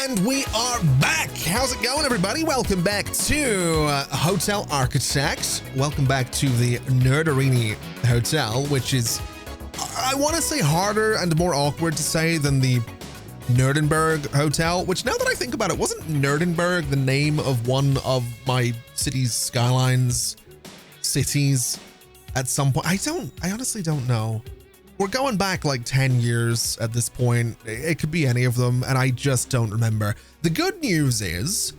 And we are back. How's it going, everybody? Welcome back to Hotel Architect. Welcome back to the Nerderini Hotel, which is, I want to say, harder and more awkward to say than the Nerdenberg Hotel, which, now that I think about it, wasn't Nerdenberg the name of one of my city's skylines cities at some point? I honestly don't know. We're going back like 10 years at this point. It could be any of them, and I just don't remember. The good news is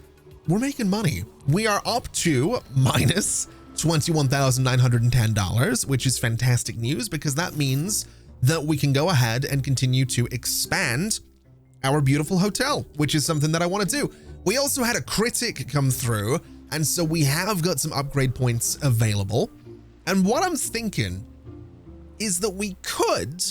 we're making money. We are up to minus $21,910, which is fantastic news because that means that we can go ahead and continue to expand our beautiful hotel, which is something that I want to do. We also had a critic come through, and so we have got some upgrade points available. And what I'm thinking is that we could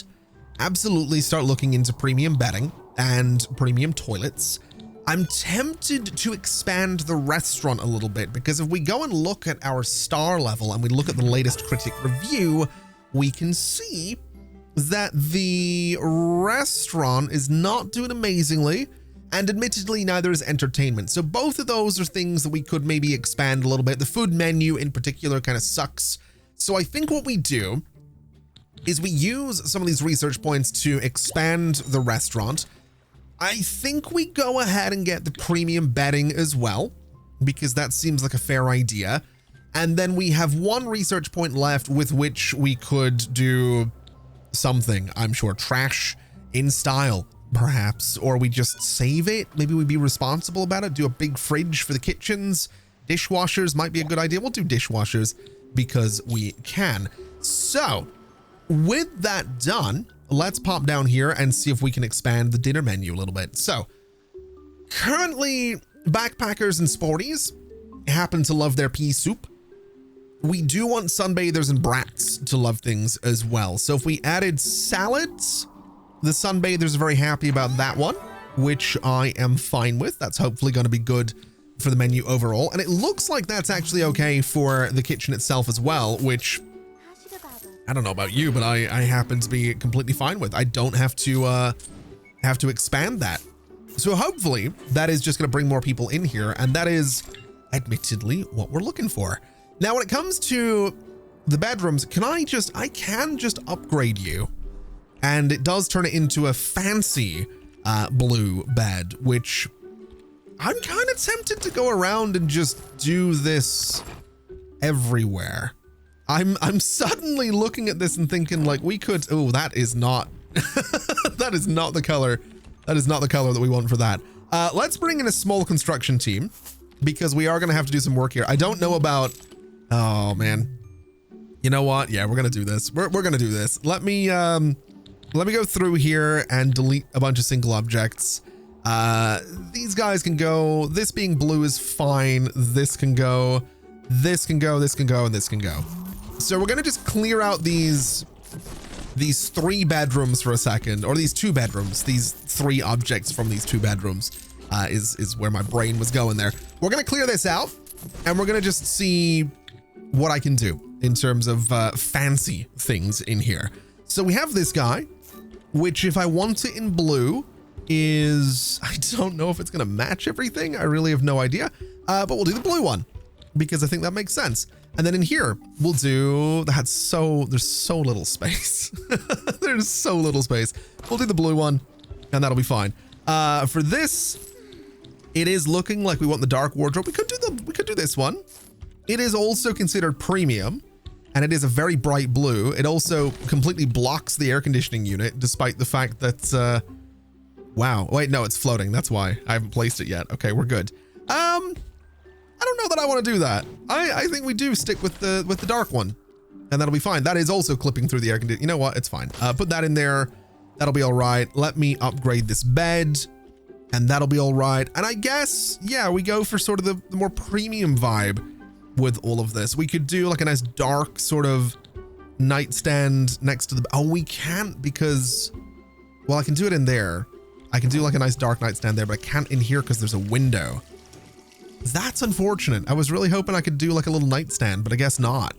absolutely start looking into premium bedding and premium toilets. I'm tempted to expand the restaurant a little bit because if we go and look at our star level and we look at the latest critic review, we can see that the restaurant is not doing amazingly, and admittedly neither is entertainment. So both of those are things that we could maybe expand a little bit. The food menu in particular kind of sucks. So I think what we do is we use some of these research points to expand the restaurant. I think we go ahead and get the premium bedding as well, because that seems like a fair idea. And then we have one research point left with which we could do something, I'm sure, trash in style, perhaps, or we just save it. Maybe we'd be responsible about it, do a big fridge for the kitchens. Dishwashers might be a good idea. We'll do dishwashers because we can. So with that done, let's pop down here and see if we can expand the dinner menu a little bit. So currently backpackers and sporties happen to love their pea soup. We do want sunbathers and brats to love things as well. So if we added salads, the sunbathers are very happy about that one, which I am fine with. That's hopefully going to be good for the menu overall. And it looks like that's actually okay for the kitchen itself as well, which I don't know about you, but I happen to be completely fine with. I don't have to expand that. So hopefully that is just going to bring more people in here. And that is admittedly what we're looking for. Now, when it comes to the bedrooms, I can just upgrade you, and it does turn it into a fancy blue bed, which I'm kind of tempted to go around and just do this everywhere. I'm suddenly looking at this and thinking like we could, oh, that is not, that is not the color. That is not the color that we want for that. Let's bring in a small construction team because we are going to have to do some work here. I don't know about, oh man, you know what? Yeah, we're going to do this. We're going to do this. Let me go through here and delete a bunch of single objects. These guys can go, this being blue is fine. This can go, this can go, this can go, and this can go. So we're going to just clear out these 3 bedrooms for a second, or these 2 bedrooms, these 3 objects from these 2 bedrooms, is where my brain was going there. We're going to clear this out and we're going to just see what I can do in terms of fancy things in here. So we have this guy, which if I want it in blue is, I don't know if it's going to match everything. I really have no idea, but we'll do the blue one because I think that makes sense. And then in here, we'll do, there's so little space. There's so little space. We'll do the blue one and that'll be fine. For this, it is looking like we want the dark wardrobe. We could do this one. It is also considered premium and it is a very bright blue. It also completely blocks the air conditioning unit, despite the fact that, wow, wait, no, it's floating. That's why I haven't placed it yet. Okay, we're good. I don't know that I want to do that. I think we do stick with the dark one and that'll be fine. That is also clipping through the air conditioner. You know what? It's fine. Put that in there. That'll be all right. Let me upgrade this bed and that'll be all right. And I guess, yeah, we go for sort of the more premium vibe with all of this. We could do like a nice dark sort of nightstand next to the, oh, we can't because, well, I can do it in there. I can do like a nice dark nightstand there, but I can't in here because there's a window. That's unfortunate. I was really hoping I could do like a little nightstand, but I guess not.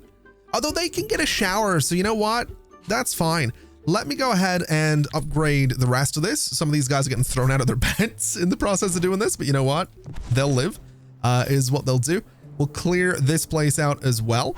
Although they can get a shower, so you know what? That's fine. let me go ahead and upgrade the rest of this. Some of these guys are getting thrown out of their beds in the process of doing this, but you know what? They'll live, is what they'll do. We'll clear this place out as well.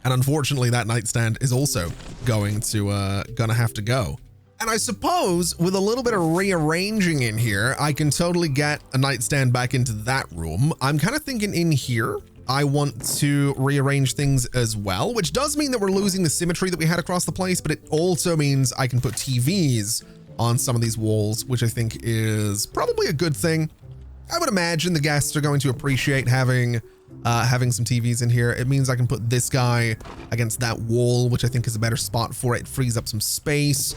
And unfortunately, that nightstand is also gonna have to go. And I suppose with a little bit of rearranging in here, I can totally get a nightstand back into that room. I'm kind of thinking in here, I want to rearrange things as well, which does mean that we're losing the symmetry that we had across the place, but it also means I can put TVs on some of these walls, which I think is probably a good thing. I would imagine the guests are going to appreciate having some TVs in here. It means I can put this guy against that wall, which I think is a better spot for it. It frees up some space.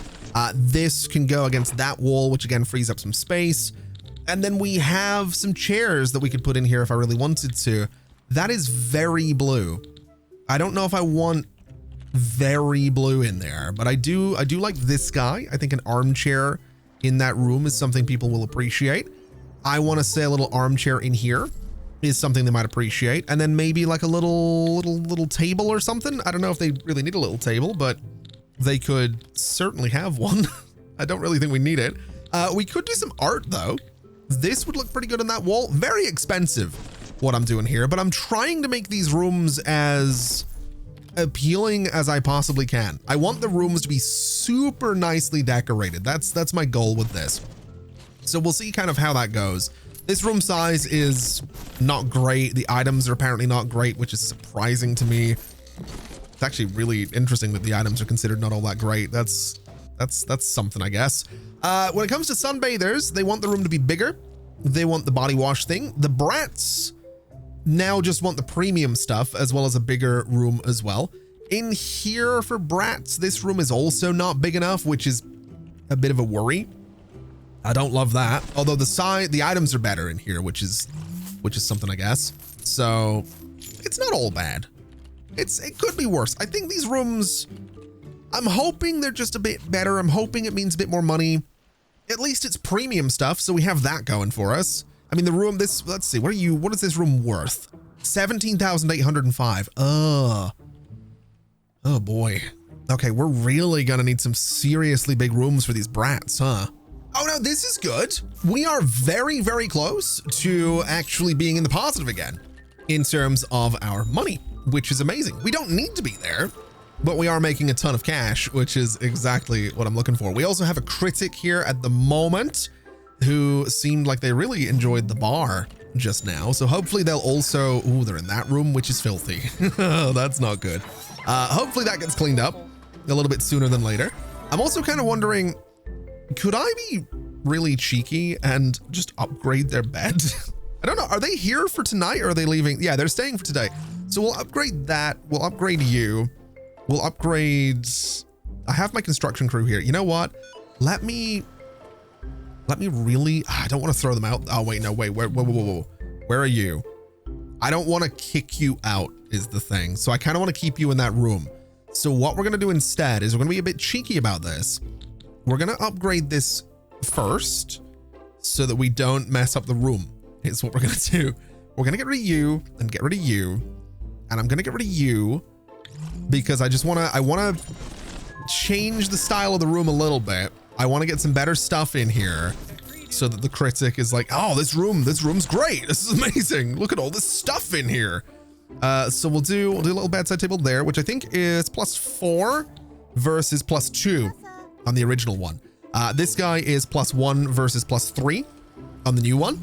This can go against that wall, which again frees up some space. And then we have some chairs that we could put in here if I really wanted to. That is very blue. I don't know if I want very blue in there, but I do like this guy. I think an armchair in that room is something people will appreciate. I want to say a little armchair in here is something they might appreciate. And then maybe like a little table or something. I don't know if they really need a little table, but they could certainly have one. I don't really think we need it. We could do some art though. This would look pretty good on that wall. Very expensive what I'm doing here, but I'm trying to make these rooms as appealing as I possibly can. I want the rooms to be super nicely decorated. That's my goal with this. So we'll see kind of how that goes. This room size is not great. The items are apparently not great, which is surprising to me. It's actually really interesting that the items are considered not all that great. That's something, I guess. When it comes to sunbathers, they want the room to be bigger. They want the body wash thing. The brats now just want the premium stuff as well as a bigger room as well. In here for brats, this room is also not big enough, which is a bit of a worry. I don't love that. Although the items are better in here, which is something, I guess. So it's not all bad. It could be worse. I think these rooms, I'm hoping they're just a bit better. I'm hoping it means a bit more money. At least it's premium stuff, so we have that going for us. I mean, the room, let's see, what is this room worth? 17,805. Oh boy. Okay, we're really gonna need some seriously big rooms for these brats, huh? Oh no, this is good. We are very, very close to actually being in the positive again in terms of our money, which is amazing. We don't need to be there, but we are making a ton of cash, which is exactly what I'm looking for. We also have a critic here at the moment who seemed like they really enjoyed the bar just now. So hopefully they'll also, ooh, they're in that room, which is filthy. That's not good. Hopefully that gets cleaned up a little bit sooner than later. I'm also kind of wondering, could I be really cheeky and just upgrade their bed? I don't know. Are they here for tonight or are they leaving? Yeah, they're staying for today. So we'll upgrade that. We'll upgrade you. We'll upgrade. I have my construction crew here. You know what? Let me really, I don't want to throw them out. Oh, wait, no, wait, whoa. Where are you? I don't want to kick you out is the thing. So I kind of want to keep you in that room. So what we're going to do instead is we're going to be a bit cheeky about this. We're going to upgrade this first so that we don't mess up the room. It's what we're going to do. We're going to get rid of you and get rid of you. And I'm going to get rid of you because I want to change the style of the room a little bit. I want to get some better stuff in here so that the critic is like, oh, this room's great. This is amazing. Look at all this stuff in here. So we'll do a little bedside table there, which I think is +4 versus +2 on the original one. This guy is +1 versus +3 on the new one.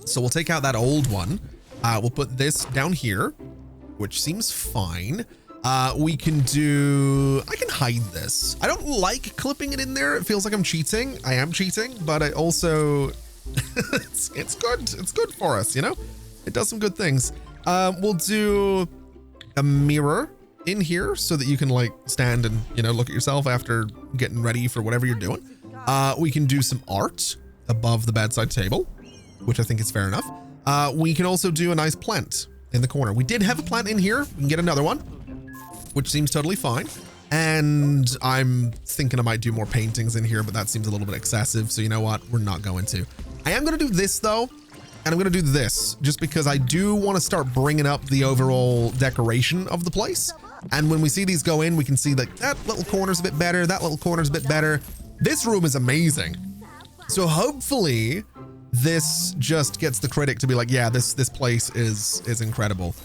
So we'll take out that old one. We'll put this down here, which seems fine. I can hide this. I don't like clipping it in there. It feels like I'm cheating. I am cheating, but I also, it's good. It's good for us, you know? It does some good things. We'll do a mirror in here so that you can like stand and, you know, look at yourself after getting ready for whatever you're doing. We can do some art above the bedside table, which I think is fair enough. We can also do a nice plant in the corner. We did have a plant in here. We can get another one, which seems totally fine. And I'm thinking I might do more paintings in here, but that seems a little bit excessive. So you know what? We're not going to. I am going to do this though. And I'm going to do this just because I do want to start bringing up the overall decoration of the place. And when we see these go in, we can see that that little corner's a bit better. That little corner's a bit better. This room is amazing. So hopefully this just gets the critic to be like, yeah, this place is incredible.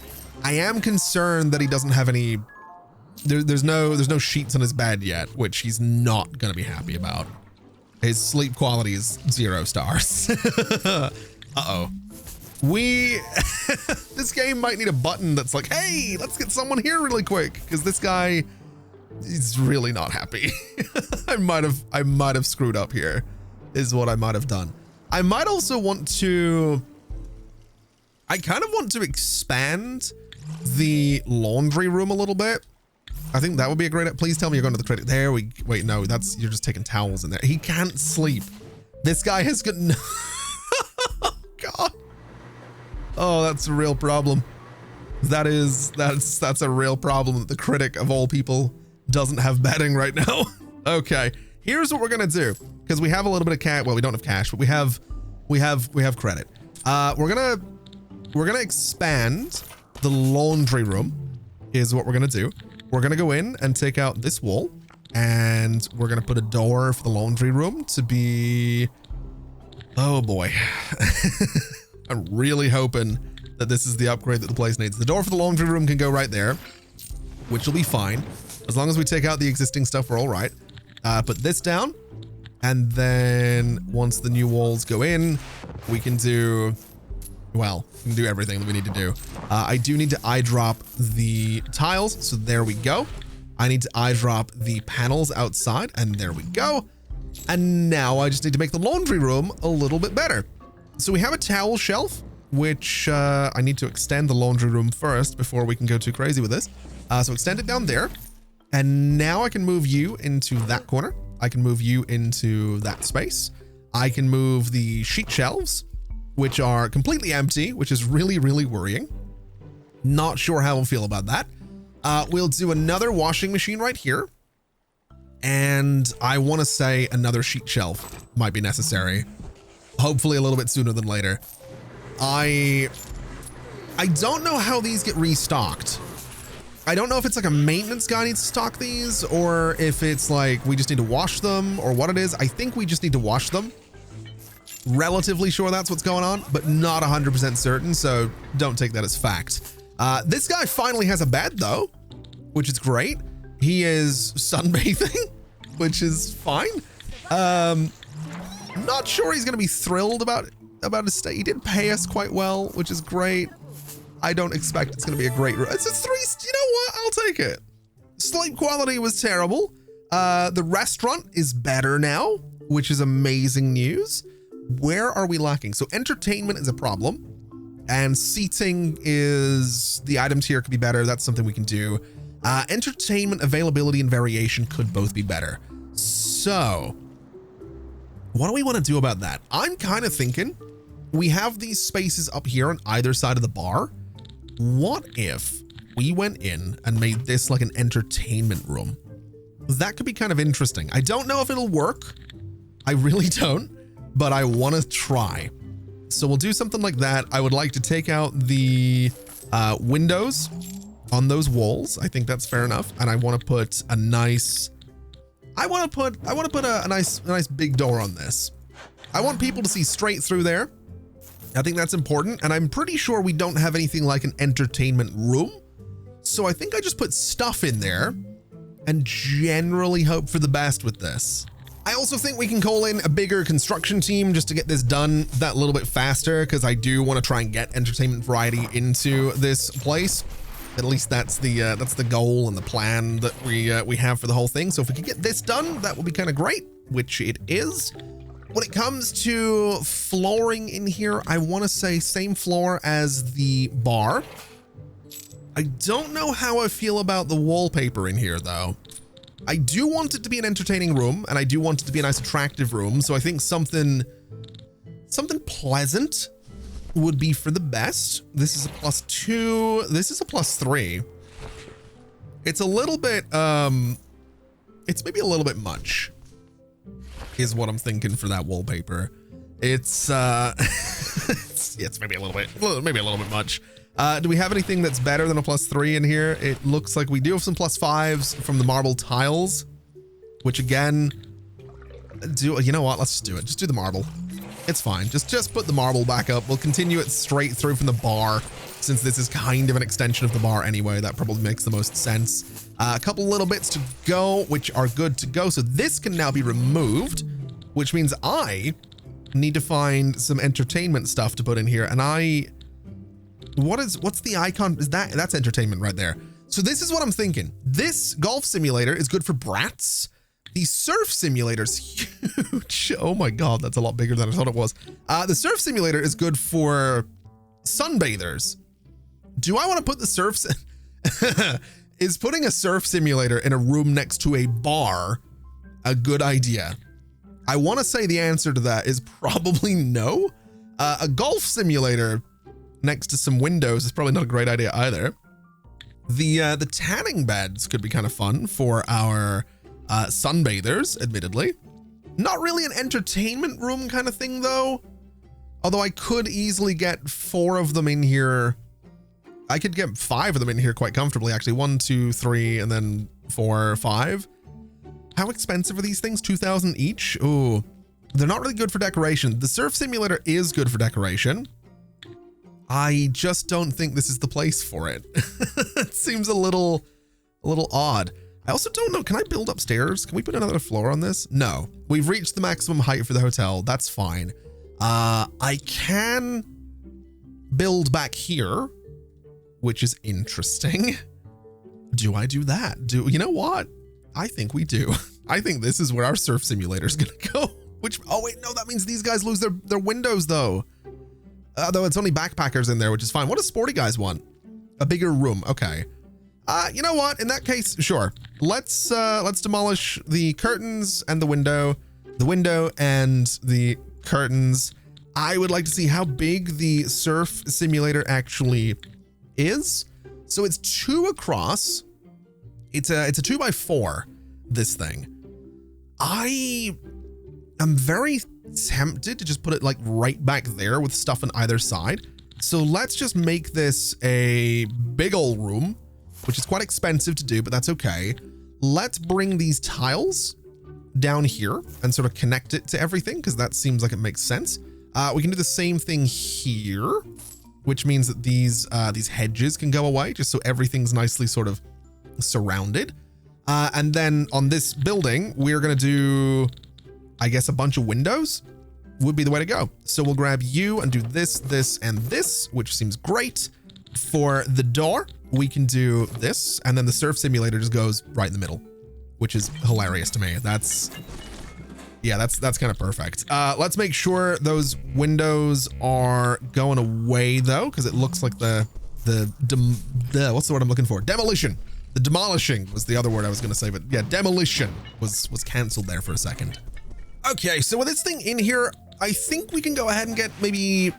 I am concerned that he doesn't have any, there's no sheets on his bed yet, which he's not going to be happy about. His sleep quality is 0 stars. Uh-oh. This game might need a button that's like, hey, let's get someone here really quick, because this guy is really not happy. I might have screwed up here, is what I might have done. I might also want to, I kind of want to expand the laundry room a little bit. I think that would be a great, please tell me you're going to the critic. There we, wait, no, that's, you're just taking towels in there. He can't sleep. This guy has got no, oh God. Oh, that's a real problem. That's a real problem that the critic of all people doesn't have bedding right now. Okay, here's what we're gonna do, because we have a little bit of cash. Well, we don't have cash, but we have credit. We're gonna expand the laundry room is what we're gonna do. We're gonna go in and take out this wall, and we're gonna put a door for the laundry room to be, oh boy. I'm really hoping that this is the upgrade that the place needs. The door for the laundry room can go right there, which will be fine. As long as we take out the existing stuff, we're all right. Put this down. And then once the new walls go in, we can do, well, we can do everything that we need to do. I do need to eye drop the tiles. So there we go. I need to eye drop the panels outside, and there we go. And now I just need to make the laundry room a little bit better. So we have a towel shelf, which I need to extend the laundry room first before we can go too crazy with this. So extend it down there. And now I can move you into that corner. I can move you into that space. I can move the sheet shelves, which are completely empty, which is really, really worrying. Not sure how I'll feel about that. We'll do another washing machine right here. And I want to say another sheet shelf might be necessary. Hopefully a little bit sooner than later. I don't know how these get restocked. I don't know if it's like a maintenance guy needs to stock these, or if it's like we just need to wash them, or what it is. I think we just need to wash them. Relatively sure that's what's going on, but not 100% certain, so don't take that as fact. This guy finally has a bed though, which is great. He is sunbathing, which is fine. Not sure he's gonna be thrilled about his stay. He did pay us quite well, which is great. I don't expect it's gonna be a great room. It's a 3, you know what? I'll take it. Sleep quality was terrible. The restaurant is better now, which is amazing news. Where are we lacking? So entertainment is a problem, and seating is, the items here could be better. That's something we can do. Entertainment availability and variation could both be better. So what do we want to do about that? I'm kind of thinking we have these spaces up here on either side of the bar. What if we went in and made this like an entertainment room? That could be kind of interesting. I don't know if it'll work. I really don't, but I want to try. So we'll do something like that. I would like to take out the windows on those walls. I think that's fair enough. And I want to put a nice, I want to put a nice big door on this. I want people to see straight through there. I think that's important. And I'm pretty sure we don't have anything like an entertainment room. So I think I just put stuff in there and generally hope for the best with this. I also think we can call in a bigger construction team just to get this done that little bit faster, because I do want to try and get entertainment variety into this place. At least that's the goal and the plan that we have for the whole thing. So if we can get this done, that will be kind of great, which it is. When it comes to flooring in here, I want to say same floor as the bar. I don't know how I feel about the wallpaper in here though. I do want it to be an entertaining room, and I do want it to be a nice attractive room. So I think something pleasant would be for the best. This is a +2. This is a +3. It's a little bit, it's maybe a little bit much is what I'm thinking for that wallpaper. It's, it's maybe a little bit much. Do we have anything that's better than a +3 in here? It looks like we do have some +5s from the marble tiles, which again, you know what? Let's just do it. Just do the marble. It's fine. Just put the marble back up. We'll continue it straight through from the bar, since this is kind of an extension of the bar anyway. That probably makes the most sense. A couple little bits to go, which are good to go. So this can now be removed, which means I need to find some entertainment stuff to put in here. And what's the icon? That's entertainment right there. So this is what I'm thinking. This golf simulator is good for brats. The surf simulator's huge. Oh my God, that's a lot bigger than I thought it was. The surf simulator is good for sunbathers. Do I want to put the surf? Is putting a surf simulator in a room next to a bar a good idea? I want to say the answer to that is probably no. A golf simulator next to some windows is probably not a great idea either. The tanning beds could be kind of fun for our sunbathers, admittedly. Not really an entertainment room kind of thing though. Although I could easily get 4 of them in here. I could get 5 of them in here quite comfortably, actually. 1, 2, 3, and then 4, 5. How expensive are these things? 2,000 each? Ooh, they're not really good for decoration. The surf simulator is good for decoration. I just don't think this is the place for it. It seems a little odd. I also don't know, can I build upstairs? Can we put another floor on this? No, we've reached the maximum height for the hotel. That's fine. I can build back here, which is interesting. Do I do that? You know what? I think we do. I think this is where our surf simulator is gonna go. Oh wait, no, that means these guys lose their windows though. Though it's only backpackers in there, which is fine. What does sporty guys want? A bigger room, okay. You know what? In that case, sure. Let's demolish the curtains and the window and the curtains. I would like to see how big the surf simulator actually is. So it's 2 across. It's a 2x4, this thing. I am very tempted to just put it like right back there with stuff on either side. So let's just make this a big old room, which is quite expensive to do, but that's okay. Let's bring these tiles down here and sort of connect it to everything, because that seems like it makes sense. We can do the same thing here, which means that these hedges can go away, just so everything's nicely sort of surrounded. And then on this building, we're gonna do, I guess, a bunch of windows would be the way to go. So we'll grab you and do this, this, and this, which seems great. For the door, we can do this, and then the surf simulator just goes right in the middle, which is hilarious to me. That's kind of perfect. Let's make sure those windows are going away though, because it looks like what's the word I'm looking for? Demolition. The demolishing was the other word I was going to say, but yeah, demolition was canceled there for a second. Okay, so with this thing in here, I think we can go ahead and get maybe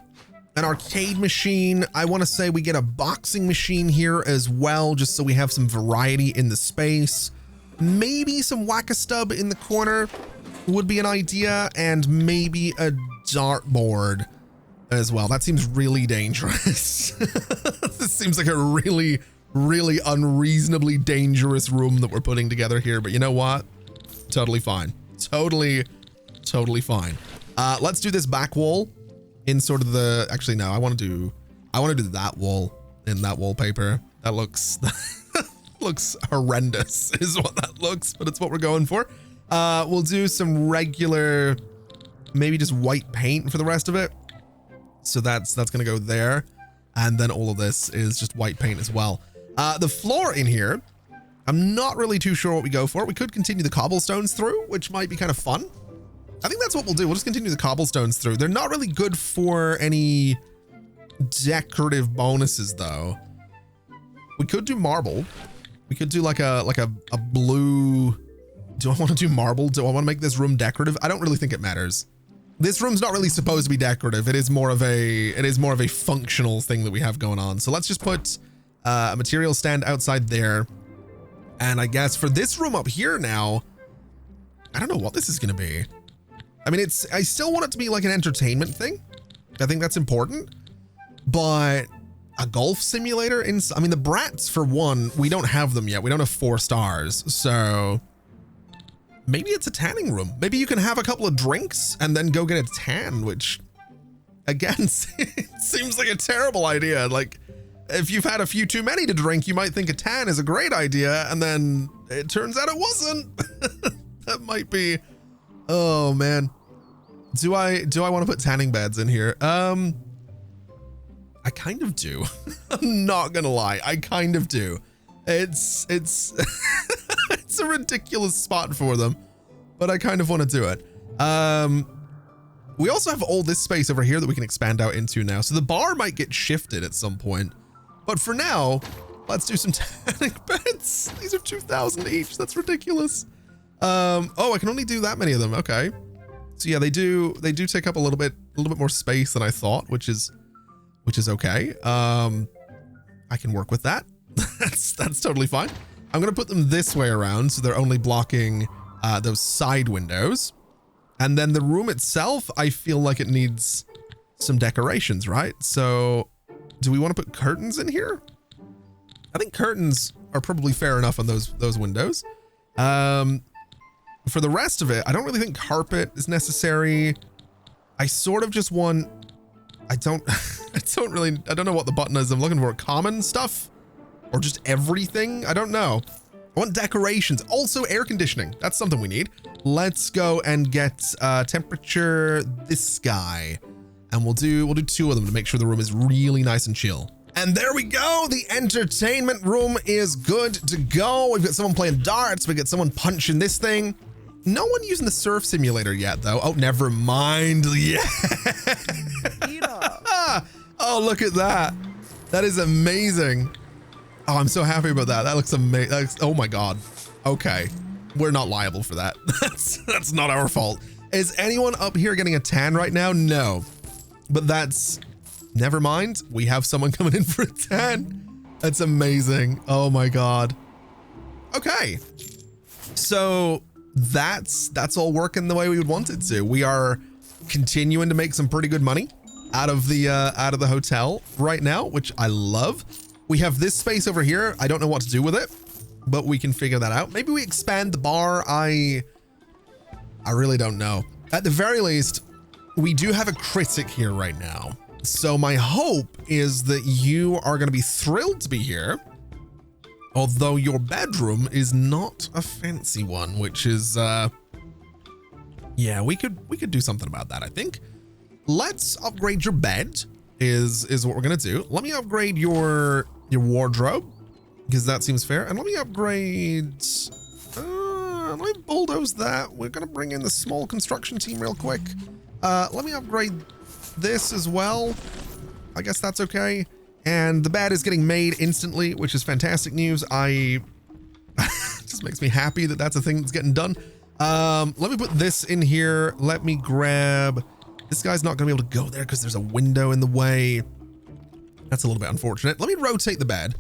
an arcade machine. I want to say we get a boxing machine here as well, just so we have some variety in the space. Maybe some whack-a-stub in the corner would be an idea, and maybe a dartboard as well. That seems really dangerous. This seems like a really, really unreasonably dangerous room that we're putting together here, but you know what? Totally fine. Totally fine. Let's do this back wall in sort of the, actually no, I want to do that wall in that wallpaper. That looks looks horrendous is what that looks, but it's what we're going for. We'll do some regular, maybe just white paint for the rest of it. So that's gonna go there, and then all of this is just white paint as well. The floor in here, I'm not really too sure what we go for. We could continue the cobblestones through, which might be kind of fun. I think that's what we'll do. We'll just continue the cobblestones through. They're not really good for any decorative bonuses though. We could do marble. We could do like a blue. Do I want to do marble? Do I want to make this room decorative? I don't really think it matters. This room's not really supposed to be decorative. It is more of a functional thing that we have going on. So let's just put a material stand outside there. And I guess for this room up here now, I don't know what this is going to be. I mean, I still want it to be like an entertainment thing. I think that's important, but a golf simulator. I mean, the Bratts, for one, we don't have them yet. We don't have 4 stars. So maybe it's a tanning room. Maybe you can have a couple of drinks and then go get a tan, which again, seems like a terrible idea. Like, if you've had a few too many to drink, you might think a tan is a great idea, and then it turns out it wasn't. That might be, oh man. Do I want to put tanning beds in here? I kind of do. I'm not gonna lie, I kind of do. It's it's a ridiculous spot for them, but I kind of want to do it. We also have all this space over here that we can expand out into now. So the bar might get shifted at some point, but for now, let's do some tanning beds. These are 2,000 each. That's ridiculous. Oh, I can only do that many of them. Okay. So yeah, they do take up a little bit more space than I thought, which is okay. I can work with that. That's totally fine. I'm going to put them this way around, so they're only blocking those side windows. And then the room itself, I feel like it needs some decorations, right? So do we want to put curtains in here? I think curtains are probably fair enough on those windows. For the rest of it, I don't really think carpet is necessary. I sort of just want, I don't know what the button is I'm looking for. Common stuff or just everything? I don't know. I want decorations. Also air conditioning. That's something we need. Let's go and get temperature this guy. And we'll do 2 of them to make sure the room is really nice and chill. And there we go. The entertainment room is good to go. We've got someone playing darts. We got someone punching this thing. No one using the surf simulator yet, though. Oh, never mind. Yeah. Oh, look at that. That is amazing. Oh, I'm so happy about that. That looks amazing. Oh my God. Okay. We're not liable for that. That's not our fault. Is anyone up here getting a tan right now? No. But that's, never mind. We have someone coming in for a tan. That's amazing. Oh my God. Okay. So that's all working the way we would want it to. We are continuing to make some pretty good money out of the hotel right now, which I love. We have this space over here. I don't know what to do with it, but we can figure that out. Maybe we expand the bar. I really don't know. At the very least, we do have a critic here right now. So my hope is that you are going to be thrilled to be here. Although your bedroom is not a fancy one, which is, yeah, we could do something about that, I think. Let's upgrade your bed is what we're going to do. Let me upgrade your wardrobe, because that seems fair. And let me upgrade, let me bulldoze that. We're going to bring in the small construction team real quick. Let me upgrade this as well. I guess that's okay. And the bed is getting made instantly, which is fantastic news. It just makes me happy that that's a thing that's getting done. Let me put this in here. Let me grab, this guy's not gonna be able to go there because there's a window in the way. That's a little bit unfortunate. Let me rotate the bed.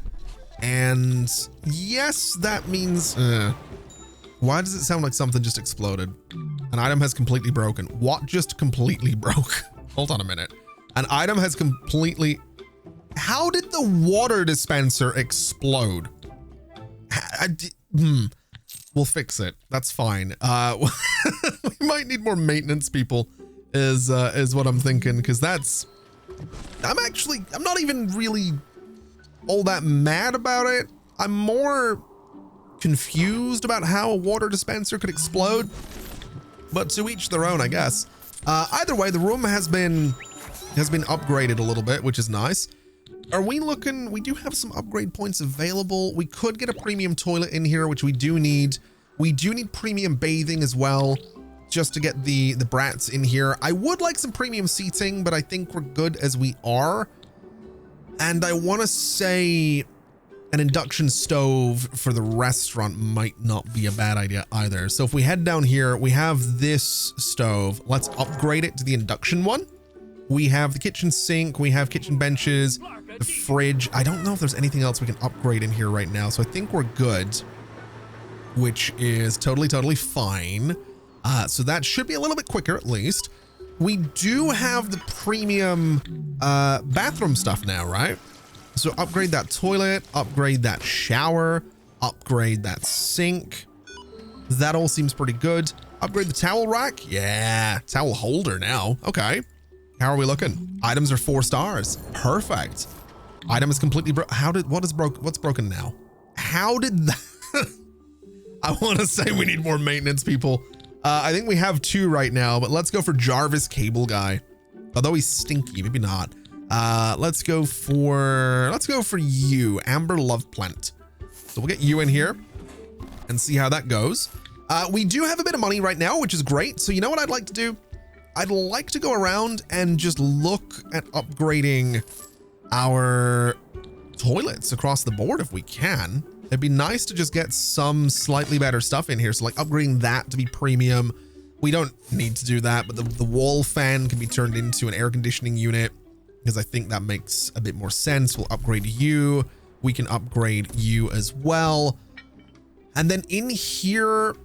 And yes, that means, why does it sound like something just exploded? An item has completely broken. What just completely broke? Hold on a minute. An item has completely, how did the water dispenser explode? We'll fix it. That's fine. We might need more maintenance people is what I'm thinking, because that's, I'm not even really all that mad about it. I'm more confused about how a water dispenser could explode, but to each their own, I guess. Either way, the room has been upgraded a little bit, which is nice. Are we looking, we do have some upgrade points available. We could get a premium toilet in here, which we do need. We do need premium bathing as well, just to get the Bratts in here. I would like some premium seating, but I think we're good as we are. And I want to say an induction stove for the restaurant might not be a bad idea either. So if we head down here, we have this stove. Let's upgrade it to the induction one. We have the kitchen sink, we have kitchen benches, the fridge. I don't know if there's anything else we can upgrade in here right now, so I think we're good, which is totally fine. So that should be a little bit quicker at least. We do have the premium bathroom stuff now, right? So upgrade that toilet, upgrade that shower, upgrade that sink. That all seems pretty good. Upgrade the towel rack. Yeah, towel holder now. Okay. How are we looking? Items are 4 stars. Perfect. Item is completely what's broken now? How did that? I want to say we need more maintenance people. I think we have 2 right now, but let's go for Jarvis Cable Guy. Although he's stinky, maybe not. Let's go for you, Amber Love Plant. So we'll get you in here and see how that goes. We do have a bit of money right now, which is great. So you know what I'd like to do? I'd like to go around and just look at upgrading our toilets across the board if we can. It'd be nice to just get some slightly better stuff in here. So like upgrading that to be premium. We don't need to do that, but the wall fan can be turned into an air conditioning unit because I think that makes a bit more sense. We'll upgrade you. We can upgrade you as well. And then in here,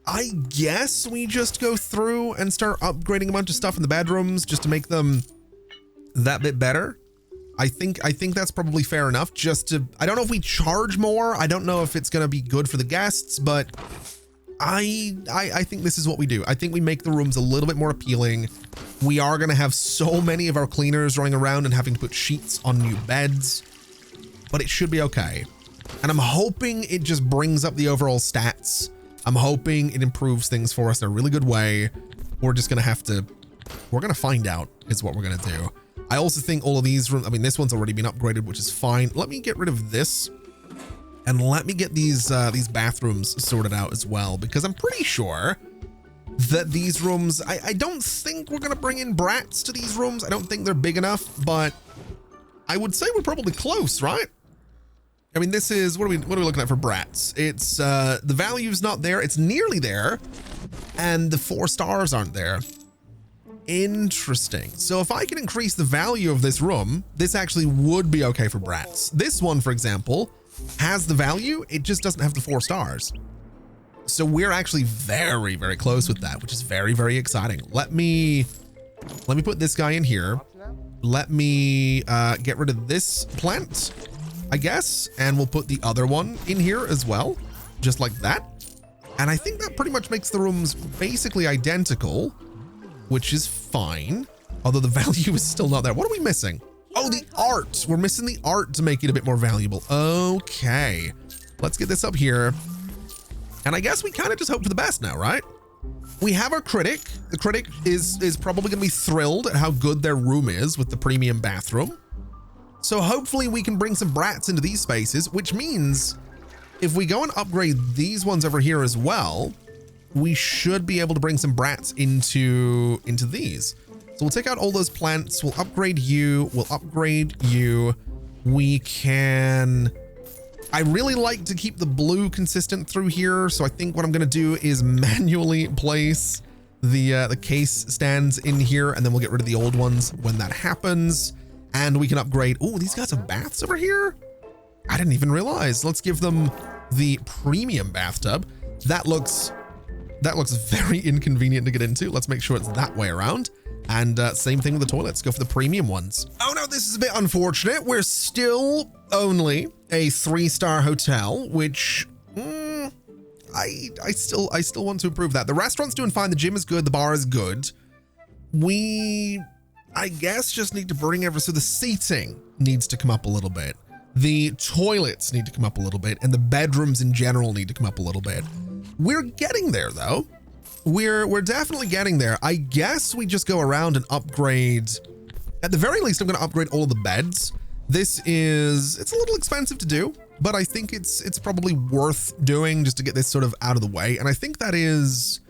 I guess we just go through and start upgrading a bunch of stuff in the bedrooms just to make them that bit better. I think that's probably fair enough. I don't know if we charge more. I don't know if it's going to be good for the guests, but I think this is what we do. I think we make the rooms a little bit more appealing. We are going to have so many of our cleaners running around and having to put sheets on new beds, but it should be okay. And I'm hoping it just brings up the overall stats. I'm hoping it improves things for us in a really good way. We're just going to we're going to find out is what we're going to do. I also think all of these rooms, I mean, this one's already been upgraded, which is fine. Let me get rid of this and let me get these bathrooms sorted out as well, because I'm pretty sure that these rooms, I don't think we're going to bring in brats to these rooms. I don't think they're big enough, but I would say we're probably close, right? I mean, this is, what are we looking at for brats? It's, the value's not there. It's nearly there. And the 4 stars aren't there. Interesting. So if I can increase the value of this room, this actually would be okay for brats. This one, for example, has the value. It just doesn't have the 4 stars. So we're actually very, very close with that, which is very, very exciting. Let me put this guy in here. Let me get rid of this plant, I guess, and we'll put the other one in here as well, just like that. And I think that pretty much makes the rooms basically identical, which is fine, although the value is still not there. What are we missing? Oh, the art. We're missing the art to make it a bit more valuable. Okay, let's get this up here. And I guess we kind of just hope for the best now, right? We have our critic. The critic is probably going to be thrilled at how good their room is with the premium bathroom. So hopefully we can bring some brats into these spaces, which means if we go and upgrade these ones over here as well, we should be able to bring some brats into these. So we'll take out all those plants. We'll upgrade you. We'll upgrade you. We can, I really like to keep the blue consistent through here. So I think what I'm going to do is manually place the case stands in here, and then we'll get rid of the old ones when that happens. And we can upgrade. Oh, these guys have baths over here. I didn't even realize. Let's give them the premium bathtub. That looks very inconvenient to get into. Let's make sure it's that way around. And same thing with the toilets. Go for the premium ones. Oh no, this is a bit unfortunate. We're still only a 3-star hotel, which I still want to improve that. The restaurant's doing fine. The gym is good. The bar is good. We, I guess, just need to bring so the seating needs to come up a little bit. The toilets need to come up a little bit, and the bedrooms in general need to come up a little bit. We're getting there though. We're definitely getting there. I guess we just go around and upgrade. At the very least, I'm going to upgrade all of the beds. It's a little expensive to do, but I think it's probably worth doing just to get this sort of out of the way. And I think that is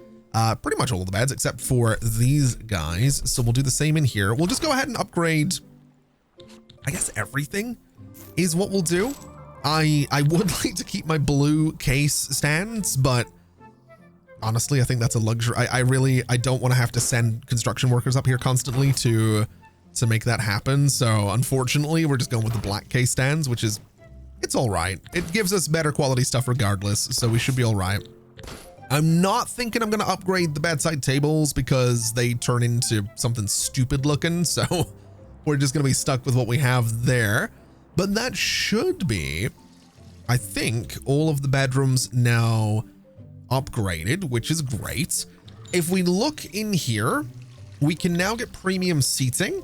pretty much all of the beds except for these guys. So we'll do the same in here. We'll just go ahead and upgrade, I guess, everything is what we'll do. I would like to keep my blue case stands, but honestly, I think that's a luxury. I don't want to have to send construction workers up here constantly to make that happen. So unfortunately, we're just going with the black case stands, which is, it's all right. It gives us better quality stuff regardless, so we should be all right. I'm not thinking I'm going to upgrade the bedside tables because they turn into something stupid looking. So we're just going to be stuck with what we have there. But that should be, I think, all of the bedrooms now upgraded, which is great. If we look in here, we can now get premium seating,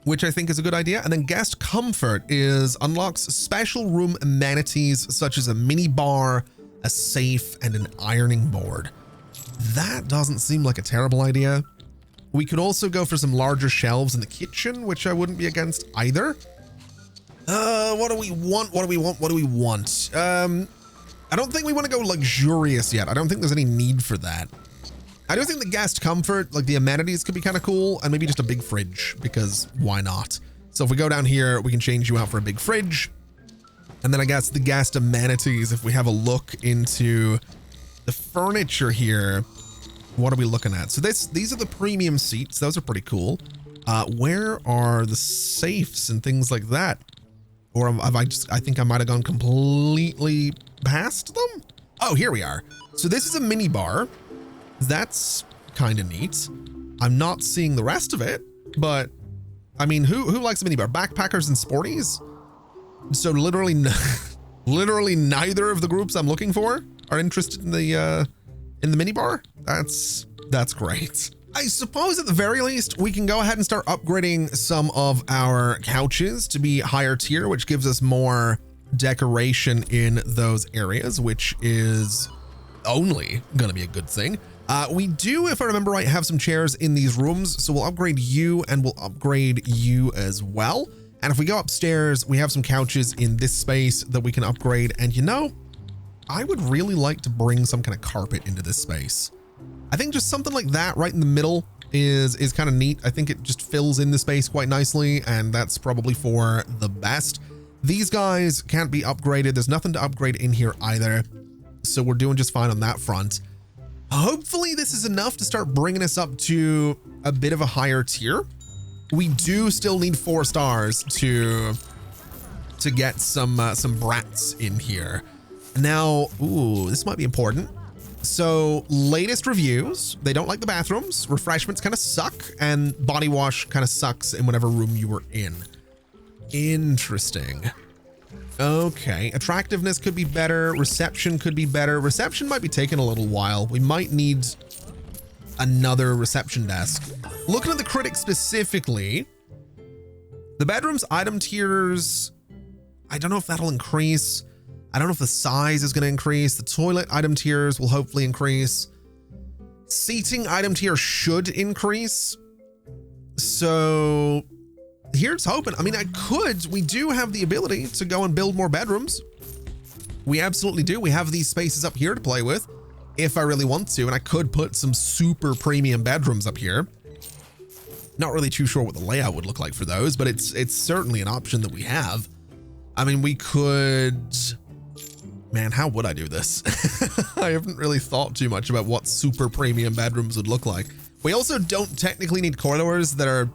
which I think is a good idea. And then guest comfort unlocks special room amenities such as a mini bar, a safe, and an ironing board. That doesn't seem like a terrible idea. We could also go for some larger shelves in the kitchen, which I wouldn't be against either. What do we want? What do we want? What do we want? I don't think we want to go luxurious yet. I don't think there's any need for that. I do think the guest comfort, like the amenities, could be kind of cool, and maybe just a big fridge, because why not? So if we go down here, we can change you out for a big fridge. And then I guess the guest amenities, if we have a look into the furniture here, what are we looking at? So these are the premium seats. Those are pretty cool. Where are the safes and things like that? Or have I think I might have gone completely past them. Oh, here we are. So this is a mini bar. That's kind of neat. I'm not seeing the rest of it, but I mean, who likes a mini bar? Backpackers and sporties? So literally neither of the groups I'm looking for are interested in the mini bar. That's great. I suppose at the very least, we can go ahead and start upgrading some of our couches to be higher tier, which gives us more decoration in those areas, which is only going to be a good thing. We do, if I remember right, have some chairs in these rooms, so we'll upgrade you and we'll upgrade you as well. And if we go upstairs, we have some couches in this space that we can upgrade. And you know, I would really like to bring some kind of carpet into this space. I think just something like that right in the middle is kind of neat. I think it just fills in the space quite nicely, and that's probably for the best. These guys can't be upgraded. There's nothing to upgrade in here either. So we're doing just fine on that front. Hopefully this is enough to start bringing us up to a bit of a higher tier. We do still need 4 stars to get some brats in here. Now, ooh, this might be important. So latest reviews, they don't like the bathrooms. Refreshments kind of suck, and body wash kind of sucks in whatever room you were in. Interesting. Okay, attractiveness could be better. Reception could be better. Reception might be taking a little while. We might need another reception desk. Looking at the critics specifically, the bedroom's item tiers, I don't know if that'll increase. I don't know if the size is going to increase. The toilet item tiers will hopefully increase. Seating item tier should increase. So here's hoping. I mean, we do have the ability to go and build more bedrooms. We absolutely do. We have these spaces up here to play with if I really want to. And I could put some super premium bedrooms up here. Not really too sure what the layout would look like for those, but it's certainly an option that we have. I mean, we could... Man, how would I do this? I haven't really thought too much about what super premium bedrooms would look like. We also don't technically need corridors that are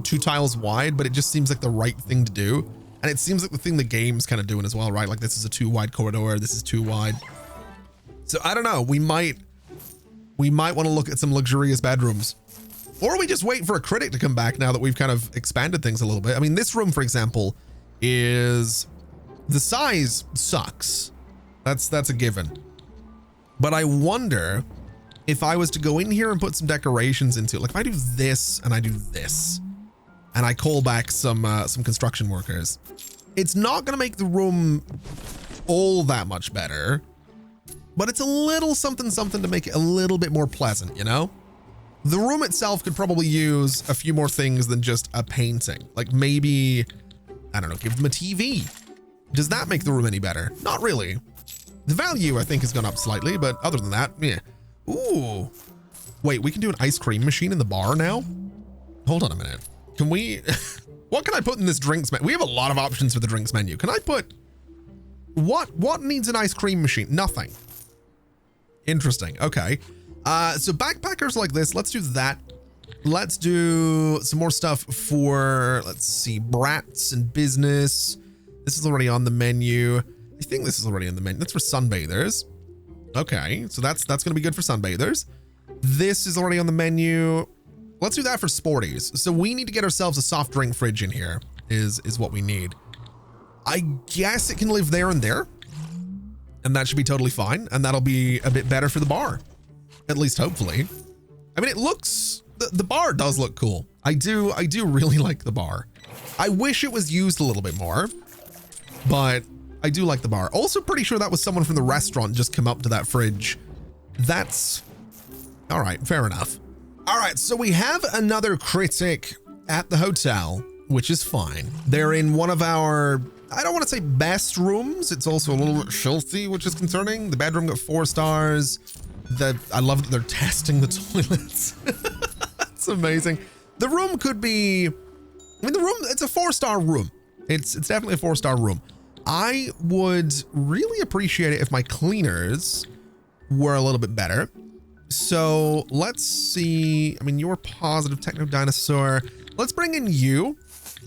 2 tiles wide, but it just seems like the right thing to do. And it seems like the thing the game's kind of doing as well, right? Like this is a 2 wide corridor, this is 2 wide. So I don't know, we might want to look at some luxurious bedrooms. Or we just wait for a critic to come back now that we've kind of expanded things a little bit. I mean, this room, for example, the size sucks. That's a given. But I wonder if I was to go in here and put some decorations into it, like if I do this and I do this, and I call back some construction workers, it's not going to make the room all that much better, but it's a little something to make it a little bit more pleasant, you know? The room itself could probably use a few more things than just a painting. Like maybe, I don't know, give them a TV. Does that make the room any better? Not really. The value, I think, has gone up slightly, but other than that, yeah. Ooh. Wait, we can do an ice cream machine in the bar now? Hold on a minute. Can we... What can I put in this drinks menu? We have a lot of options for the drinks menu. Can I put... What needs an ice cream machine? Nothing. Interesting. Okay. So backpackers like this, let's do that. Let's do some more stuff for, let's see, brats and business. This is already on the menu. I think this is already on the menu. That's for sunbathers. Okay, so that's going to be good for sunbathers. This is already on the menu. Let's do that for sporties. So we need to get ourselves a soft drink fridge in here is what we need. I guess it can live there and there, and that should be totally fine. And that'll be a bit better for the bar, at least hopefully. I mean, it looks, the bar does look cool. I do really like the bar. I wish it was used a little bit more, but I do like the bar. Also pretty sure that was someone from the restaurant just come up to that fridge. That's all right. Fair enough. All right. So we have another critic at the hotel, which is fine. They're in one of our, I don't want to say best rooms. It's also a little bit filthy, which is concerning. The bedroom got 4 stars. I love that they're testing the toilets. That's amazing. The room could be, I mean, the room, it's a 4-star room. It's definitely a 4-star room. I would really appreciate it if my cleaners were a little bit better. So let's see. I mean, you're positive techno dinosaur. Let's bring in you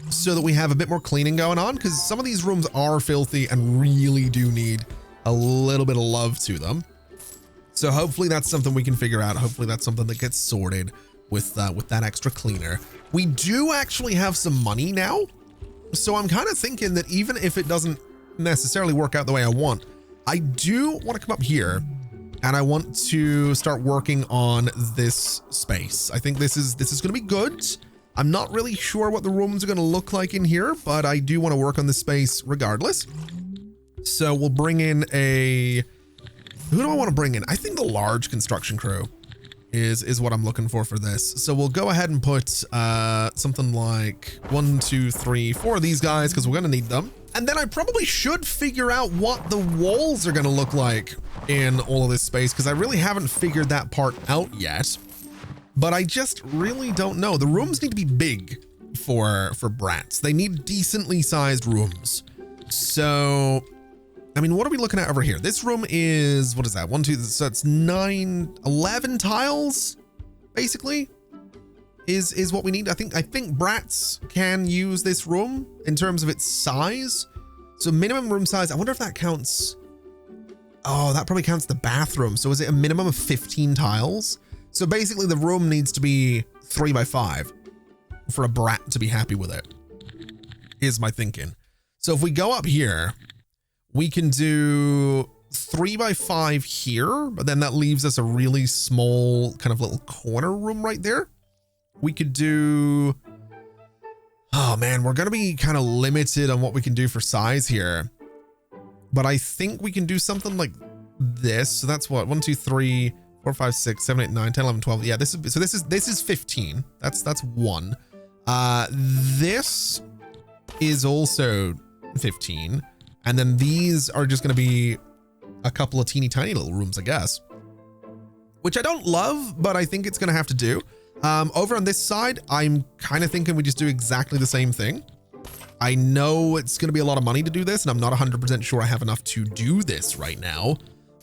so that we have a bit more cleaning going on, because some of these rooms are filthy and really do need a little bit of love to them. So hopefully that's something we can figure out. Hopefully that's something that gets sorted with that extra cleaner. We do actually have some money now. So I'm kind of thinking that even if it doesn't necessarily work out the way I want, I do want to come up here and I want to start working on this space. I think this is going to be good. I'm not really sure what the rooms are going to look like in here, but I do want to work on this space regardless. So we'll bring in who do I want to bring in? I think the large construction crew is what I'm looking for this. So we'll go ahead and put something like 1, 2, 3, 4 of these guys, because we're going to need them. And then I probably should figure out what the walls are going to look like in all of this space, because I really haven't figured that part out yet. But I just really don't know. The rooms need to be big for brats. They need decently sized rooms. So, I mean, what are we looking at over here? This room is, what is that? 1, 2, so it's 9, 11 tiles, basically, is what we need. I think brats can use this room in terms of its size. So minimum room size, I wonder if that counts. Oh, that probably counts the bathroom. So is it a minimum of 15 tiles? So basically the room needs to be 3 by 5 for a brat to be happy with it, is my thinking. So if we go up here, we can do 3 by 5 here, but then that leaves us a really small kind of little corner room right there. We could do, oh man, we're going to be kind of limited on what we can do for size here, but I think we can do something like this. So that's what, 1, 2, 3, 4, 5, 6, 7, 8, 9, 10, 11, 12. Yeah, this is 15. That's 1. This is also 15. And then these are just going to be a couple of teeny tiny little rooms, I guess, which I don't love, but I think it's going to have to do. Over on this side, I'm kind of thinking we just do exactly the same thing. I know it's going to be a lot of money to do this, and I'm not 100% sure I have enough to do this right now,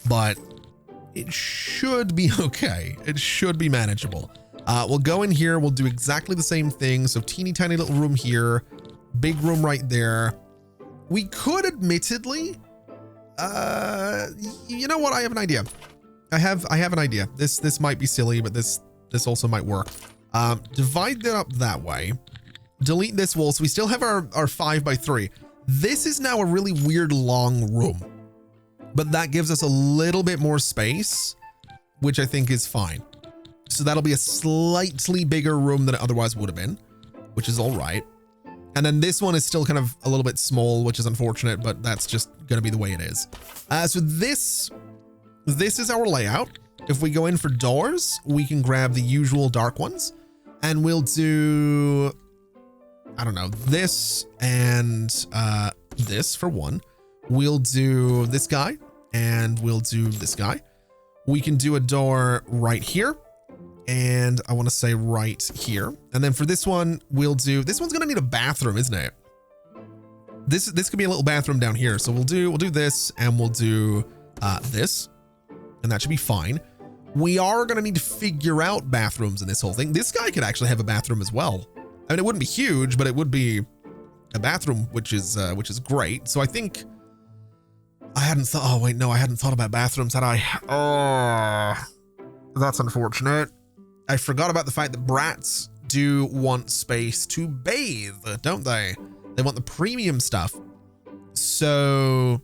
but it should be okay. It should be manageable. We'll go in here. We'll do exactly the same thing. So teeny tiny little room here, big room right there. We could admittedly, you know what? I have an idea. I have an idea. This might be silly, but this also might work. Divide that up that way. Delete this wall. So we still have our 5 by 3. This is now a really weird long room, but that gives us a little bit more space, which I think is fine. So that'll be a slightly bigger room than it otherwise would have been, which is all right. And then this one is still kind of a little bit small, which is unfortunate, but that's just going to be the way it is. So this is our layout. If we go in for doors, we can grab the usual dark ones, and we'll do, I don't know, this and this for one. We'll do this guy and we'll do this guy. We can do a door right here, and I want to say right here. And then for this one, we'll do, this one's going to need a bathroom, isn't it? This could be a little bathroom down here. So we'll do this, and we'll do this, and that should be fine. We are going to need to figure out bathrooms in this whole thing. This guy could actually have a bathroom as well. I mean, it wouldn't be huge, but it would be a bathroom, which is great. So I think I hadn't thought, oh wait, no, I hadn't thought about bathrooms, had I? Oh, that's unfortunate. I forgot about the fact that brats do want space to bathe, don't they? They want the premium stuff. So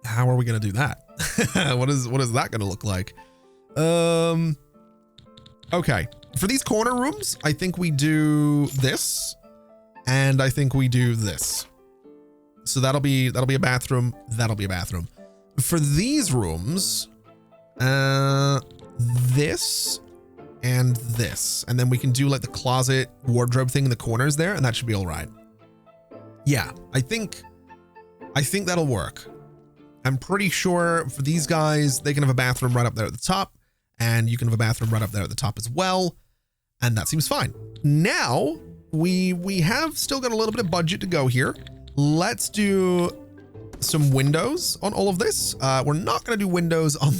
how are we going to do that? What is that going to look like? Okay. For these corner rooms, I think we do this, and I think we do this. So that'll be a bathroom. That'll be a bathroom. For these rooms, this and this, and then we can do like the closet wardrobe thing in the corners there, and that should be all right. Yeah, I think that'll work. I'm pretty sure for these guys, they can have a bathroom right up there at the top, and you can have a bathroom right up there at the top as well, and that seems fine. Now we have still got a little bit of budget to go here. Let's do some windows on all of this. We're not going to do windows on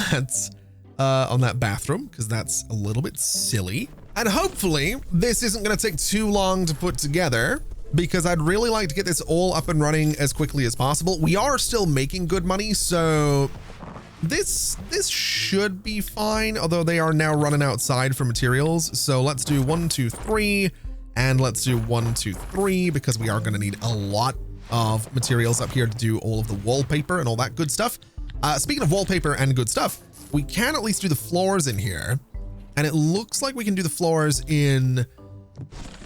that bathroom because that's a little bit silly. And hopefully this isn't going to take too long to put together, because I'd really like to get this all up and running as quickly as possible. We are still making good money, so this should be fine, although they are now running outside for materials. So let's do 1, 2, 3, and let's do 1, 2, 3, because we are going to need a lot of materials up here to do all of the wallpaper and all that good stuff. Speaking of wallpaper and good stuff, we can at least do the floors in here, and it looks like we can do the floors in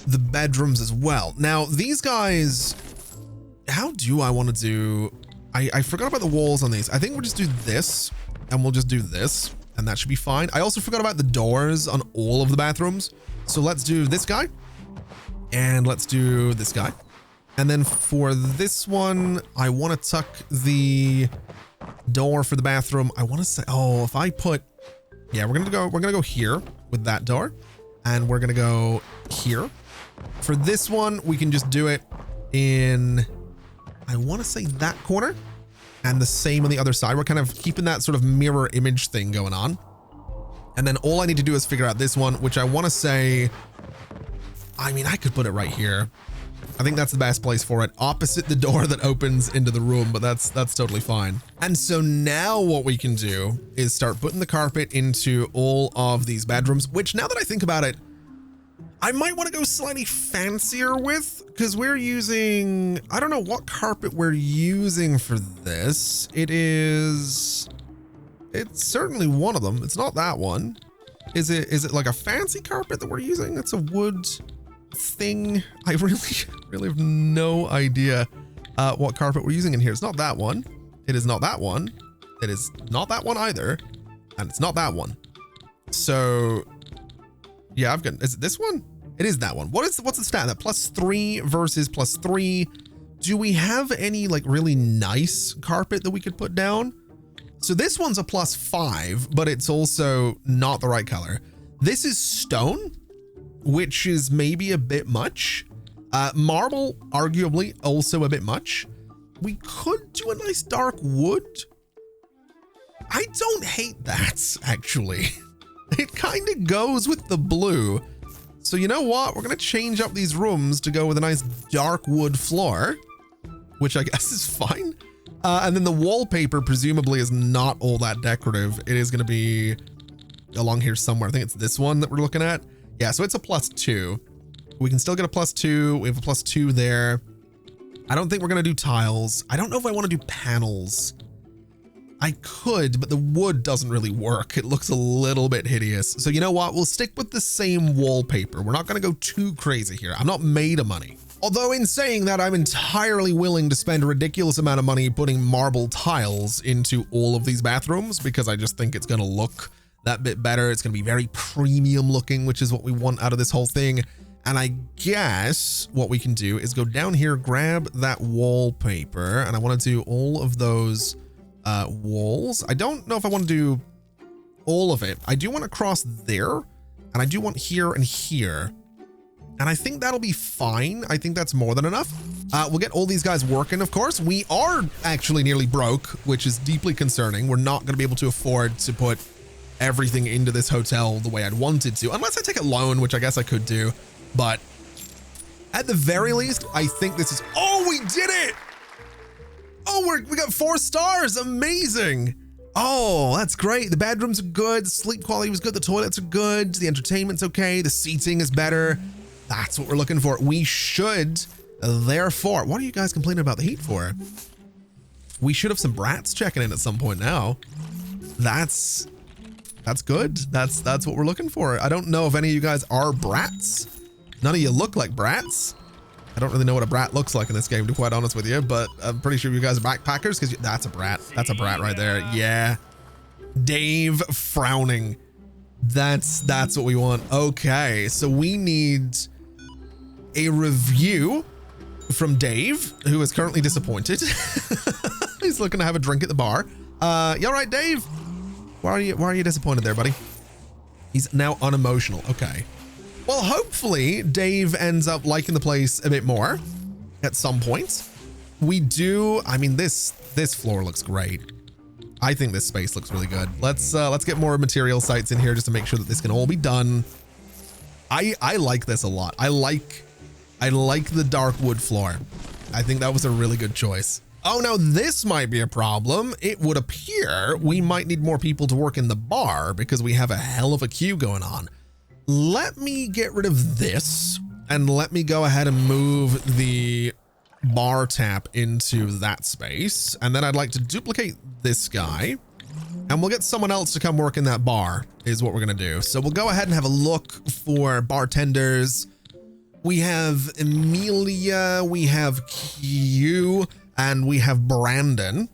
the bedrooms as well. Now these guys, how do I want to do, I forgot about the walls on these. I think we'll just do this, and we'll just do this, and that should be fine. I also forgot about the doors on all of the bathrooms. So let's do this guy, and let's do this guy. And then for this one, I want to tuck the door for the bathroom. I want to say, oh, if I put, yeah, we're gonna go here with that door, and we're gonna go here. For this one, we can just do it in, I want to say that corner, and the same on the other side. We're kind of keeping that sort of mirror image thing going on. And then all I need to do is figure out this one, which I want to say, I mean, I could put it right here. I think that's the best place for it, opposite the door that opens into the room, but that's totally fine. And so now what we can do is start putting the carpet into all of these bedrooms, which now that I think about it, I might want to go slightly fancier with, because we're using, I don't know what carpet we're using for this. It's certainly one of them. It's not that one. Is it like a fancy carpet that we're using? It's a wood thing. I really have no idea what carpet we're using in here. It's not that one. It is not that one. It is not that one either. And it's not that one. So yeah, I've got, is it this one? It is that one. What's the stat? That +3 versus +3. Do we have any like really nice carpet that we could put down? So this one's a +5, but it's also not the right color. This is stone, which is maybe a bit much. Marble, arguably also a bit much. We could do a nice dark wood. I don't hate that, actually. It kind of goes with the blue. So you know what? We're going to change up these rooms to go with a nice dark wood floor, which I guess is fine. And then the wallpaper presumably is not all that decorative. It is going to be along here somewhere. I think it's this one that we're looking at. Yeah, so it's a +2. We can still get a +2. We have a +2 there. I don't think we're going to do tiles. I don't know if I want to do panels. I could, but the wood doesn't really work. It looks a little bit hideous. So you know what? We'll stick with the same wallpaper. We're not going to go too crazy here. I'm not made of money. Although in saying that, I'm entirely willing to spend a ridiculous amount of money putting marble tiles into all of these bathrooms, because I just think it's going to look that bit better. It's going to be very premium looking, which is what we want out of this whole thing. And I guess what we can do is go down here, grab that wallpaper, and I want to do all of those walls. I don't know if I want to do all of it. I do want to cross there, and I do want here and here. And I think that'll be fine. I think that's more than enough. We'll get all these guys working, of course. We are actually nearly broke, which is deeply concerning. We're not going to be able to afford to put everything into this hotel the way I'd wanted to, unless I take a loan, which I guess I could do. But at the very least, I think this is, oh, we did it. Oh, we got 4 stars. Amazing. Oh, that's great. The bedrooms are good. The sleep quality was good. The toilets are good. The entertainment's okay. The seating is better. That's what we're looking for. We should Therefore, what are you guys complaining about the heat for? We should have some brats checking in at some point now. That's good. That's what we're looking for. I don't know if any of you guys are brats. None of you look like brats. I don't really know what a brat looks like in this game, to be quite honest with you, but I'm pretty sure you guys are backpackers because that's a brat. That's a brat right there. Yeah. Dave frowning. That's what we want. Okay, so we need a review from Dave, who is currently disappointed. He's looking to have a drink at the bar. You all right, Dave? Why are you disappointed there, buddy? He's now unemotional. Okay. Well, hopefully Dave ends up liking the place a bit more at some point. We do. I mean, this floor looks great. I think this space looks really good. Let's get more material sites in here just to make sure that this can all be done. I like this a lot. I like the dark wood floor. I think that was a really good choice. Oh, now this might be a problem. It would appear we might need more people to work in the bar because we have a hell of a queue going on. Let me get rid of this and let me go ahead and move the bar tap into that space. And then I'd like to duplicate this guy and we'll get someone else to come work in that bar is what we're going to do. So we'll go ahead and have a look for bartenders. We have Amelia, we have Q, and we have Brandon.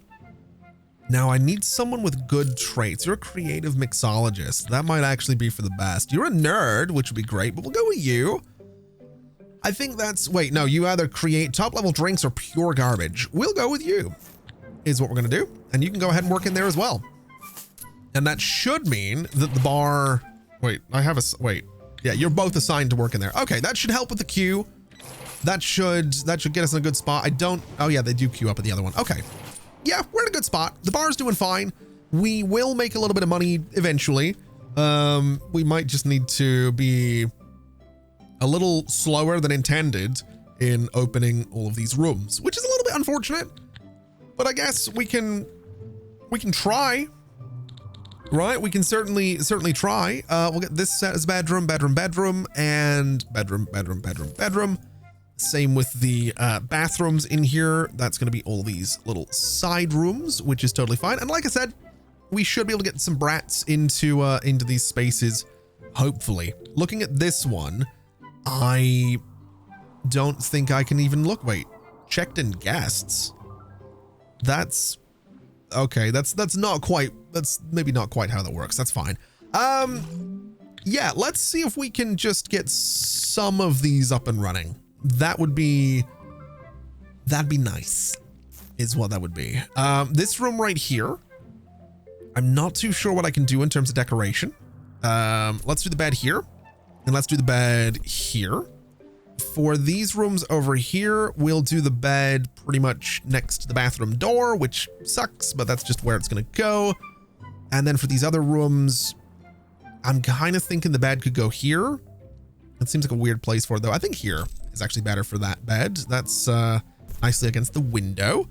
Now I need someone with good traits. You're a creative mixologist. That might actually be for the best. You're a nerd, which would be great, but we'll go with you. I think that's, wait, no, you either create top level drinks or pure garbage. We'll go with you, is what we're gonna do. And you can go ahead and work in there as well. And that should mean that the bar, wait, yeah, you're both assigned to work in there. Okay, that should help with the queue. That should get us in a good spot. Oh yeah, they do queue up at the other one. Okay. Yeah, we're in a good spot. The bar's doing fine. We will make a little bit of money eventually. We might just need to be a little slower than intended in opening all of these rooms, which is a little bit unfortunate, but I guess we can try, right? We can certainly try. We'll get this set as bedroom, and bedroom. Same with the bathrooms in here. That's going to be all these little side rooms, which is totally fine. And like I said, we should be able to get some brats into these spaces, hopefully. Looking at this one, I don't think I can even look. Wait, checked in guests. That's okay. That's maybe not quite how that works. That's fine. Yeah, let's see if we can just get some of these up and running. That'd be nice, is what that would be. This room right here, I'm not too sure what I can do in terms of decoration. Let's do the bed here, and let's do the bed here. For these rooms over here, we'll do the bed pretty much next to the bathroom door, which sucks, but that's just where it's gonna go. And then for these other rooms, I'm kind of thinking the bed could go here. It seems like a weird place for it, though. I think here is actually better for that bed. That's nicely against the window.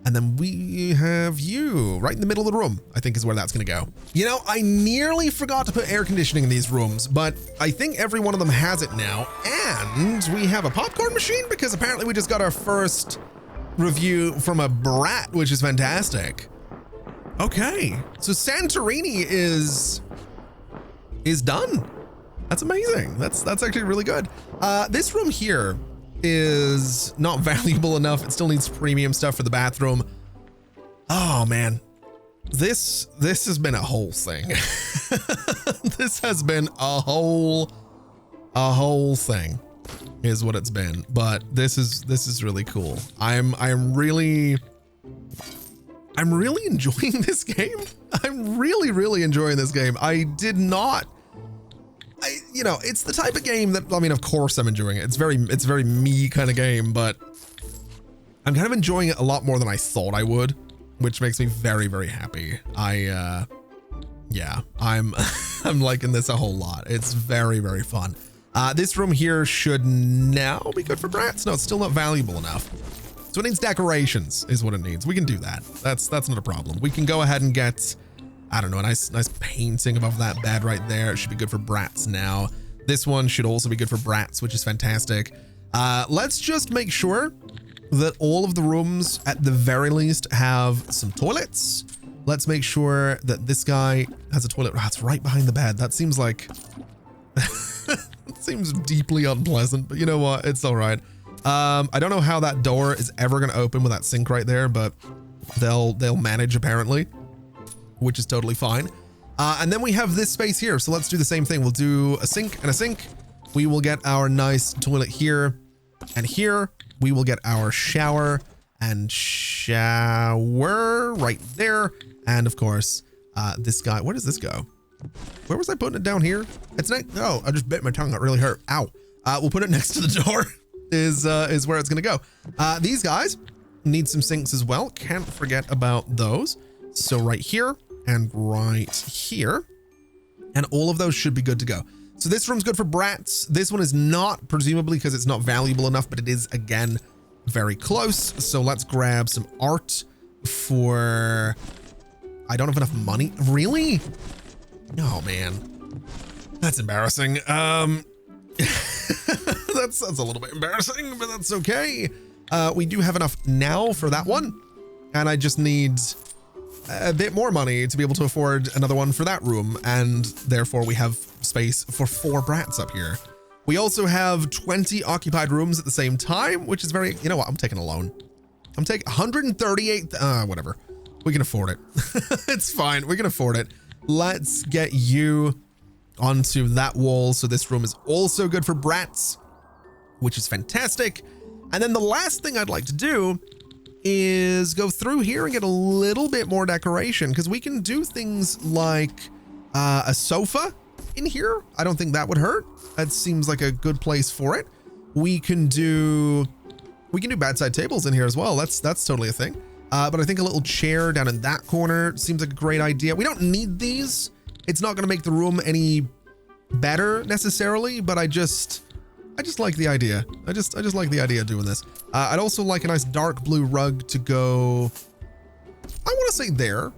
And then we have you right in the middle of the room, I think is where that's going to go. You know, I nearly forgot to put air conditioning in these rooms, but I think every one of them has it now. And we have a popcorn machine because apparently we just got our first review from a brat, which is fantastic. Okay, so Santorini is done. That's amazing. That's actually really good. This room here is not valuable enough. It still needs premium stuff for the bathroom. Oh man, this has been a whole thing. This has been a whole thing is what it's been. But this is really cool. I'm really enjoying this game. I'm really enjoying this game. You know, it's the type of game that, I mean, of course I'm enjoying it. It's very me kind of game, but I'm kind of enjoying it a lot more than I thought I would, which makes me very happy. Yeah, I'm liking this a whole lot. It's very fun. This room here should now be good for brats. No, it's still not valuable enough. So it needs decorations is what it needs. We can do that. That's not a problem. We can go ahead and get, I don't know, a nice painting above that bed right there. It should be good for brats now. This one should also be good for brats, which is fantastic. Let's just make sure that all of the rooms at the very least have some toilets. Let's make sure that this guy has a toilet. Oh, it's right behind the bed. That seems like, it seems deeply unpleasant, but you know what? It's all right. I don't know how that door is ever going to open with that sink right there, but they'll manage apparently, which is totally fine. And then we have this space here. So let's do the same thing. We'll do a sink and a sink. We will get our nice toilet here and here. We will get our shower and shower right there. And of course, this guy, where does this go? Where was I putting it down here? It's not, oh, I just bit my tongue. That really hurt. Ow. We'll put it next to the door is where it's going to go. These guys need some sinks as well. Can't forget about those. So right here and right here, and all of those should be good to go. So this room's good for brats. This one is not, presumably because it's not valuable enough, but it is, again, very close. So let's grab some art for, I don't have enough money. Really? Oh man, that's embarrassing. That's a little bit embarrassing, but that's okay. We do have enough now for that one. And I just need a bit more money to be able to afford another one for that room. And therefore we have space for 4 brats up here. We also have 20 occupied rooms at the same time, which is very, you know what? I'm taking a loan. I'm taking 138, whatever. We can afford it. It's fine. We can afford it. Let's get you onto that wall. So this room is also good for brats, which is fantastic. And then the last thing I'd like to do is go through here and get a little bit more decoration, because we can do things like a sofa in here. I don't think that would hurt. That seems like a good place for it. We can do bedside tables in here as well. That's totally a thing. But I think a little chair down in that corner seems like a great idea. We don't need these. It's not going to make the room any better necessarily, but I just like the idea. I just like the idea of doing this. I'd also like a nice dark blue rug to go, I want to say there.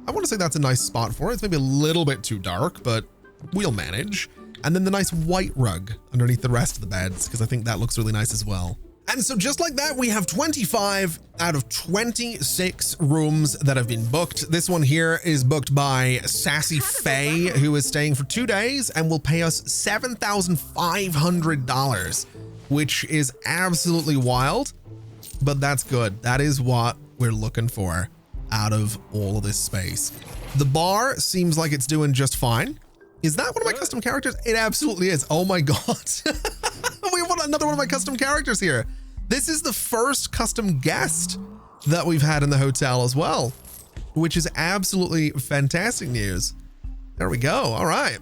I want to say that's a nice spot for it. It's maybe a little bit too dark, but we'll manage. And then the nice white rug underneath the rest of the beds, because I think that looks really nice as well. And so just like that, we have 25 out of 26 rooms that have been booked. This one here is booked by Sassy Faye, who is staying for 2 days and will pay us $7,500, which is absolutely wild, but that's good. That is what we're looking for out of all of this space. The bar seems like it's doing just fine. Is that one of my custom characters? It absolutely is. Oh my God. We want another one of my custom characters here. This is the first custom guest that we've had in the hotel as well, which is absolutely fantastic news. There we go. All right.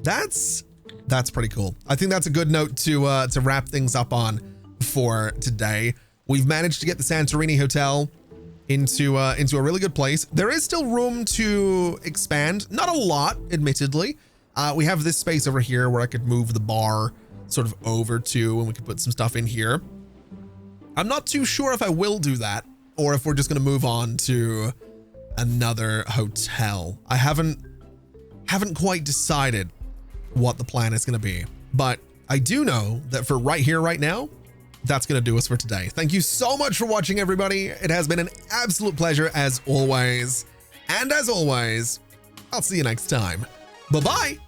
That's pretty cool. I think that's a good note to wrap things up on for today. We've managed to get the Santorini Hotel into a really good place. There is still room to expand. Not a lot, admittedly. We have this space over here where I could move the bar sort of over to, and we could put some stuff in here. I'm not too sure if I will do that or if we're just going to move on to another hotel. I haven't quite decided what the plan is going to be, but I do know that for right here, right now, that's going to do us for today. Thank you so much for watching, everybody. It has been an absolute pleasure as always. And as always, I'll see you next time. Bye-bye.